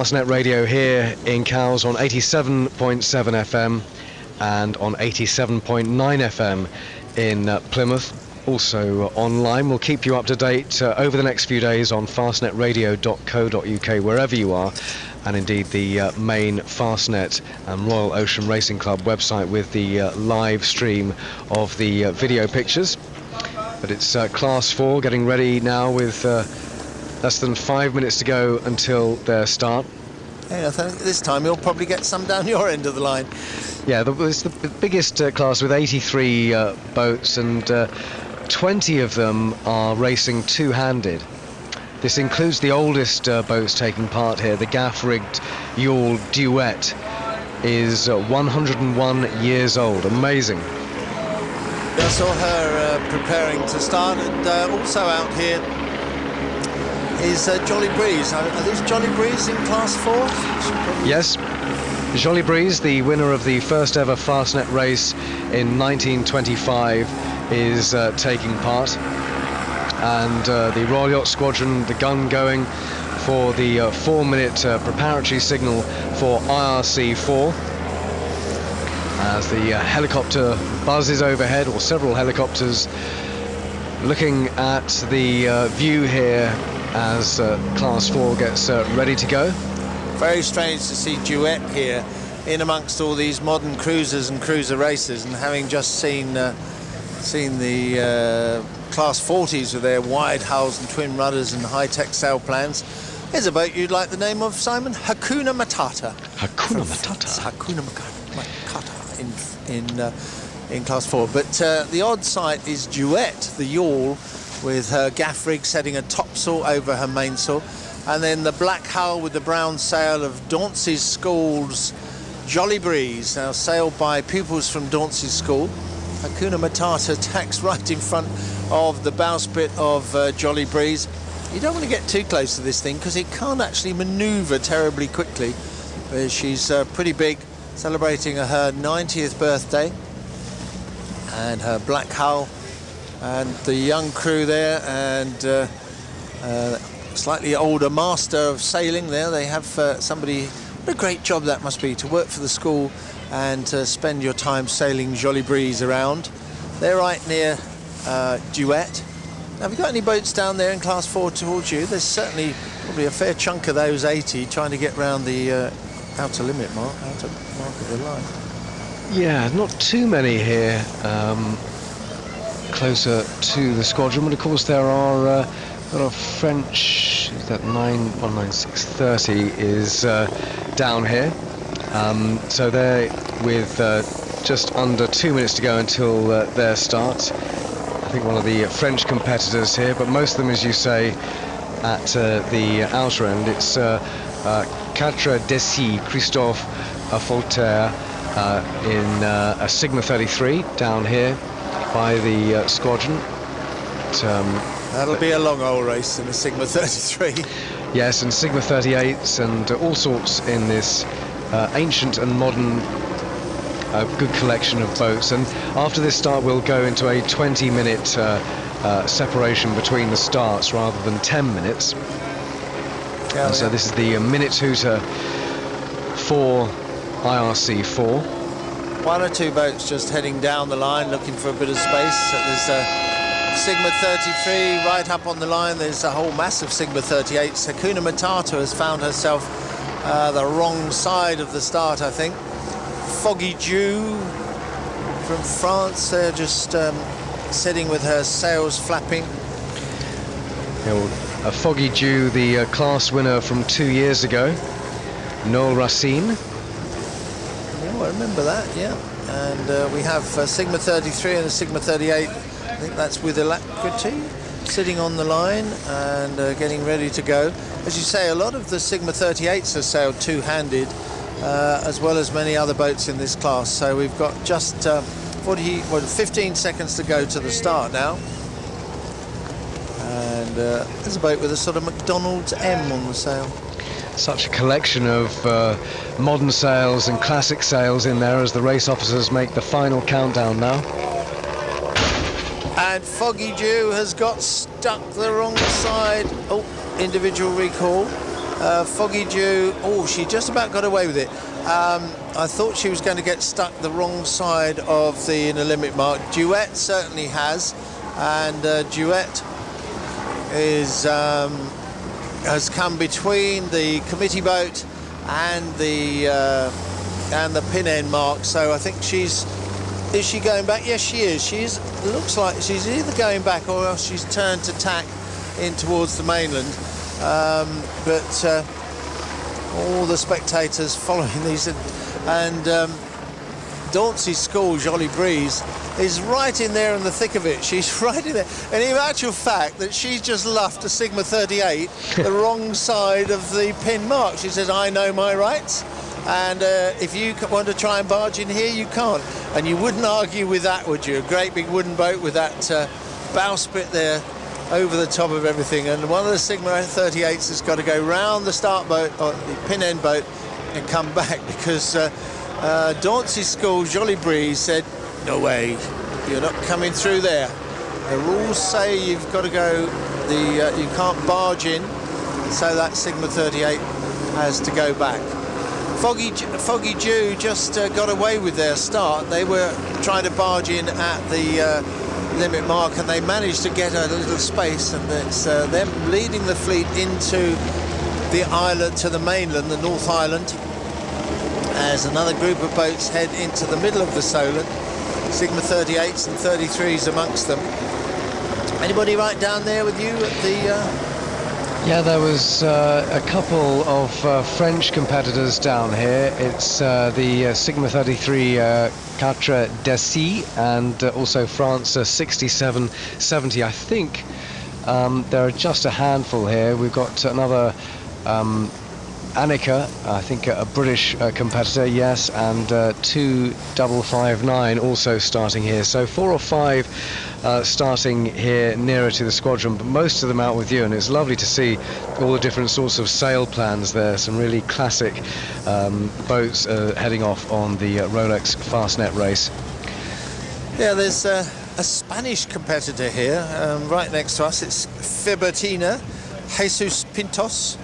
Fastnet Radio here in Cowes on 87.7 FM and on 87.9 FM in Plymouth. Also online. We'll keep you up to date over the next few days on fastnetradio.co.uk wherever you are, and indeed the main Fastnet and Royal Ocean Racing Club website with the live stream of the video pictures. But it's Class 4 getting ready now with less than 5 minutes to go until their start. Hey, I think this time you'll probably get some down your end of the line. Yeah, it's the biggest class with 83 boats, and 20 of them are racing two-handed. This includes the oldest boats taking part here. The gaff-rigged yawl Duet is 101 years old. Amazing. I saw her preparing to start, and also out here is Jolly Breeze. Are these Jolly Breeze in Class 4? Yes. Jolly Breeze, the winner of the first ever Fastnet race in 1925, is taking part. And the Royal Yacht Squadron, the gun going for the 4-minute preparatory signal for IRC 4. As the helicopter buzzes overhead, or several helicopters, looking at the view here as Class 4 gets ready to go. Very strange to see Duet here in amongst all these modern cruisers and cruiser racers, and having just seen the Class 40s with their wide hulls and twin rudders and high-tech sail plans. Here's a boat you'd like the name of, Simon. Hakuna Matata. Hakuna Matata. Hakuna Matata in Class 4. But the odd sight is Duet, the yawl, with her gaff rig setting a topsail over her mainsail, and then the black hull with the brown sail of Dauncey's School's Jolly Breeze, now sailed by pupils from Dauncey's School. Hakuna Matata tacks right in front of the bowsprit of Jolly Breeze. You don't want to get too close to this thing because it can't actually manoeuvre terribly quickly. She's pretty big, celebrating her 90th birthday, and her black hull, and the young crew there, and slightly older master of sailing there. They have somebody. What a great job that must be, to work for the school and to spend your time sailing Jolly Breeze around. They're right near Duet. Now, have you got any boats down there in Class 4 towards you? There's certainly probably a fair chunk of those 80 trying to get round the outer limit mark of the line. Yeah, not too many here closer to the squadron, but of course there are a lot of French. That 19630 is down here, so they're with just under 2 minutes to go until their start. I think one of the French competitors here, but most of them, as you say, at the outer end. It's Quatre Desi, Christophe Folter in a Sigma 33 down here by the squadron. That'll be a long old race in the Sigma 33. Yes, and Sigma 38s and all sorts in this ancient and modern good collection of boats. And after this start, we'll go into a 20-minute separation between the starts rather than 10 minutes. Yeah, so this is the minute hooter for IRC 4. One or two boats just heading down the line looking for a bit of space. There's Sigma 33 right up on the line. There's a whole mass of Sigma 38s. Hakuna Matata has found herself the wrong side of the start, I think. Foggy Dew from France, they're just sitting with her sails flapping. Yeah, well, Foggy Dew, the class winner from 2 years ago, Noel Racine. Yeah, I remember that, yeah. And we have Sigma 33 and a Sigma 38. I think that's with Alacrity, sitting on the line and getting ready to go. As you say, a lot of the Sigma 38s are sailed two-handed, as well as many other boats in this class. So we've got just 15 seconds to go to the start now. And there's a boat with a sort of McDonald's M on the sail. Such a collection of modern sails and classic sails in there as the race officers make the final countdown now. And Foggy Dew has got stuck the wrong side. Oh, individual recall. Foggy Dew, oh, she just about got away with it. I thought she was going to get stuck the wrong side of the inner limit mark. Duet certainly has, and Duet is has come between the committee boat and the pin end mark. So I think is she going back? Yes, she is. It looks like she's either going back or else she's turned to tack in towards the mainland. But all the spectators following these, and Dauncey's school, Jolly Breeze, is right in there in the thick of it. She's right in there, and in actual fact that she's just luffed a Sigma 38 the wrong side of the pin mark. She says, I know my rights, and if you want to try and barge in here, you can't. And you wouldn't argue with that, would you? A great big wooden boat with that bowsprit there over the top of everything, and one of the Sigma 38s has got to go round the start boat, or the pin end boat, and come back, because Dauncey's school, Jolly Breeze, said, no way, you're not coming through there. The rules say you've got to go, you can't barge in, so that Sigma 38 has to go back. Foggy Dew just got away with their start. They were trying to barge in at the limit mark, and they managed to get a little space, and it's them leading the fleet into the island, to the mainland, the North Island, as another group of boats head into the middle of the Solent. Sigma 38s and 33s amongst them. Anybody right down there with you at the... Yeah, there was a couple of French competitors down here. It's the Sigma 33 Quatre Dessy, and also France 6770. I think there are just a handful here. We've got another Annika, I think a British competitor, yes, and 2559 also starting here. So 4 or 5 starting here nearer to the squadron, but most of them out with you, and it's lovely to see all the different sorts of sail plans there. Some really classic boats heading off on the Rolex Fastnet race. Yeah, there's a Spanish competitor here right next to us. It's Fibertina Jesus Pintos,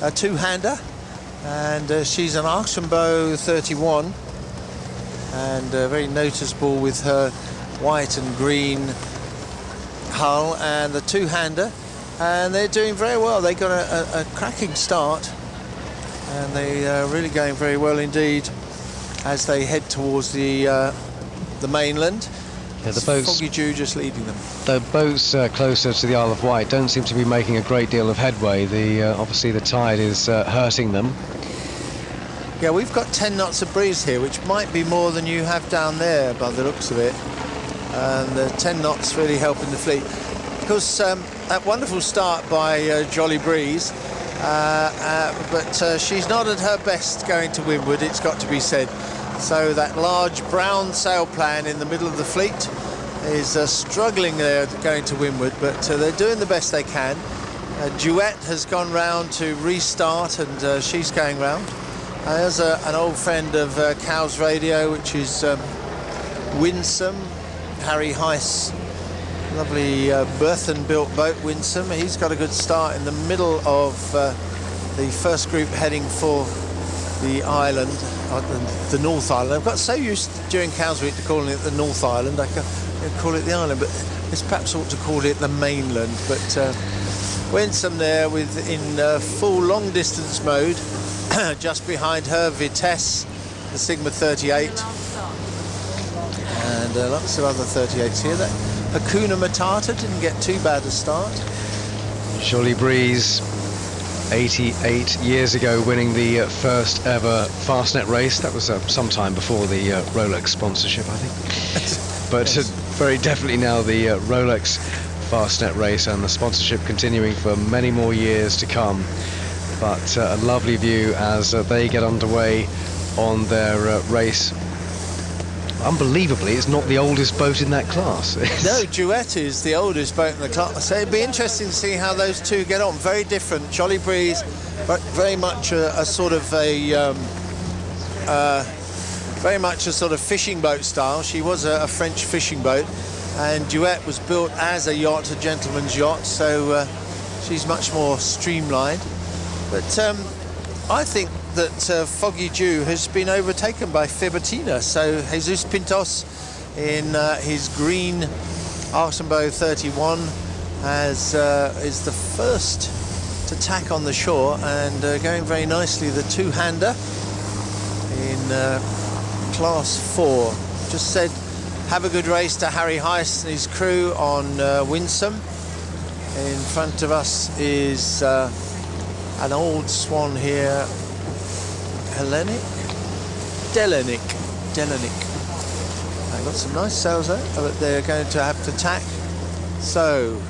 a two-hander, and she's an Archambault 31, and very noticeable with her white and green hull and the two-hander, and they're doing very well. They got a cracking start, and they are really going very well indeed as they head towards the mainland. Yeah, the boats, Foggy Dew just leading them. The boats closer to the Isle of Wight don't seem to be making a great deal of headway. Obviously the tide is hurting them. Yeah, we've got 10 knots of breeze here, which might be more than you have down there by the looks of it. And the 10 knots really helping the fleet. Of course, that wonderful start by Jolly Breeze, but she's not at her best going to windward, it's got to be said. So that large brown sail plan in the middle of the fleet is struggling there going to windward, but they're doing the best they can. Duet has gone round to restart, and she's going round. There's an old friend of Cow's Radio, which is Winsome, Harry Heiss, lovely Burthen-built boat, Winsome. He's got a good start in the middle of the first group heading for the island, the North Island. I've got so used during Cow's Week to calling it the North Island, I can call it the island, but it's perhaps ought to call it the mainland. But Winsome there in full long distance mode, just behind her Vitesse, the Sigma 38, and lots of other 38s here. That Hakuna Matata didn't get too bad a start. Jolly Breeze, 88 years ago, winning the first ever Fastnet race. That was some time before the Rolex sponsorship, I think. But yes, very definitely now the Rolex Fastnet race, and the sponsorship continuing for many more years to come. But a lovely view as they get underway on their race. Unbelievably, it's not the oldest boat in that class. No, Duet is the oldest boat in the class. So it'd be interesting to see how those two get on. Very different. Jolly Breeze, but very much a sort of fishing boat style. She was a French fishing boat, and Duet was built as a yacht, a gentleman's yacht. So she's much more streamlined. But I think that Foggy Dew has been overtaken by Fibertina. So Jesus Pintos in his green Archambault 31 is the first to tack on the shore, and going very nicely, the two-hander in Class 4. Just said have a good race to Harry Heiss and his crew on Winsome. In front of us is an old swan here, Delenic. I've got some nice sails there, but they're going to have to tack. So,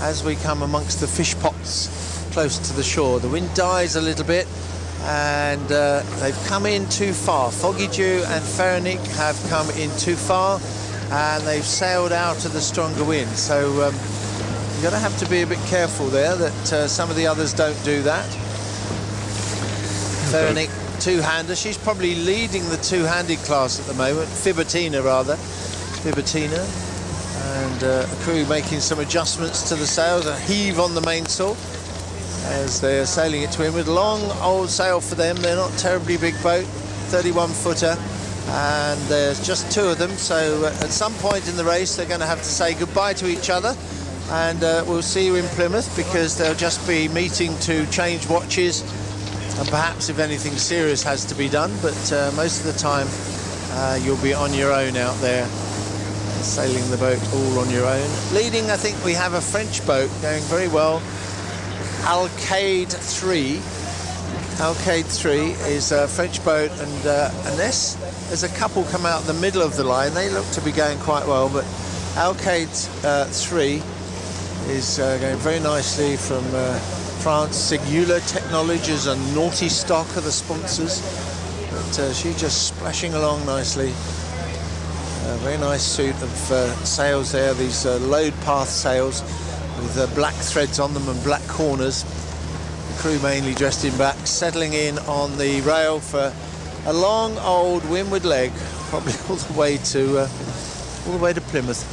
as we come amongst the fish pots close to the shore, the wind dies a little bit, and they've come in too far. Foggy Dew and Ferronic have come in too far, and they've sailed out of the stronger wind. So you're going to have to be a bit careful there that some of the others don't do that. Ferronic, two-hander. She's probably leading the two-handed class at the moment. Fibertina, and a crew making some adjustments to the sails. A heave on the mainsail as they're sailing it to windward. Long old sail for them. They're not terribly big boat, 31-footer, and there's just two of them. So at some point in the race, they're going to have to say goodbye to each other, and we'll see you in Plymouth, because they'll just be meeting to change watches, and perhaps if anything serious has to be done. But most of the time, you'll be on your own out there, sailing the boat all on your own. Leading, I think we have a French boat going very well. Alcade 3 is a French boat, and unless there's a couple come out the middle of the line, they look to be going quite well. But Alcade 3 is going very nicely from France. Singular Technologies and Naughty Stock are the sponsors, but she's just splashing along nicely. A very nice suit of sails there, these load path sails with black threads on them and black corners. The crew mainly dressed in black, settling in on the rail for a long old windward leg, probably all the way to Plymouth.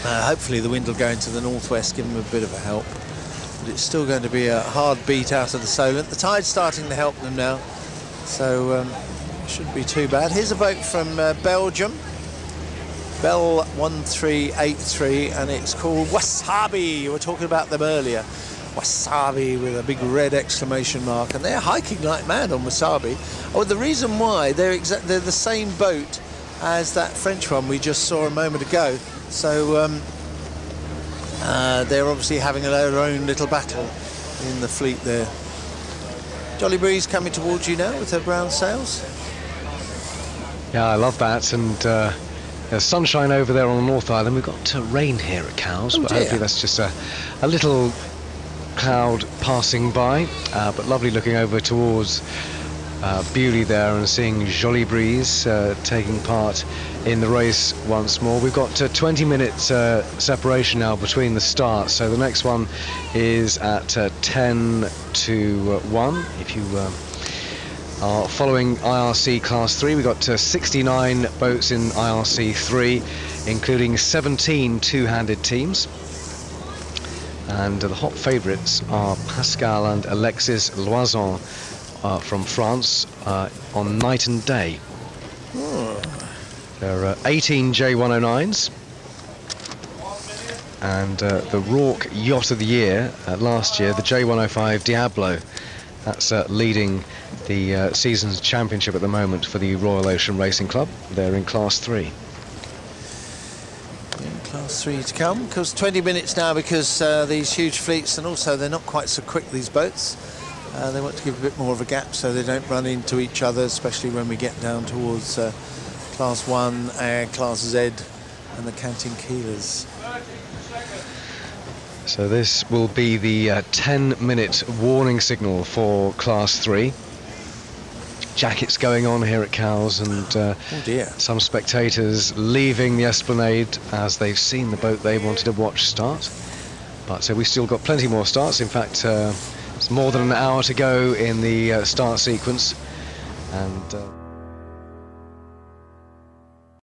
Hopefully the wind will go into the northwest, give them a bit of a help, but it's still going to be a hard beat out of the Solent. The tide's starting to help them now, so shouldn't be too bad. Here's a boat from Belgium, Bell 1383, and it's called Wasabi. We were talking about them earlier. Wasabi with a big red exclamation mark, and they're hiking like mad on Wasabi. Oh, the reason why, they're the same boat as that French one we just saw a moment ago. So they're obviously having their own little battle in the fleet there. Jolly Breeze coming towards you now with her brown sails. Yeah, I love that, and there's sunshine over there on the North Island. We've got rain here at Cowes, but hopefully that's just a little cloud passing by. But lovely looking over towards Bewley there and seeing Jolly Breeze taking part in the race once more. We've got 20 minutes separation now between the starts, so the next one is at 10 to 1. If you are following IRC Class 3, we've got 69 boats in IRC 3, including 17 two-handed teams. And the hot favourites are Pascal and Alexis Loison from France on night and day. There are 18 J109s, and the Rourke Yacht of the Year last year, the J105 Diablo, that's leading the season's championship at the moment for the Royal Ocean Racing Club. They're in Class 3. In Class 3 to come, because 20 minutes now, because these huge fleets, and also they're not quite so quick, these boats. They want to give a bit more of a gap so they don't run into each other, especially when we get down towards Class 1 and Class Z and the Canting Keelers. So this will be the 10-minute warning signal for Class 3. Jackets going on here at Cowes, and oh dear, some spectators leaving the Esplanade as they've seen the boat they wanted to watch start. But we've still got plenty more starts. In fact, it's more than an hour to go in the start sequence, and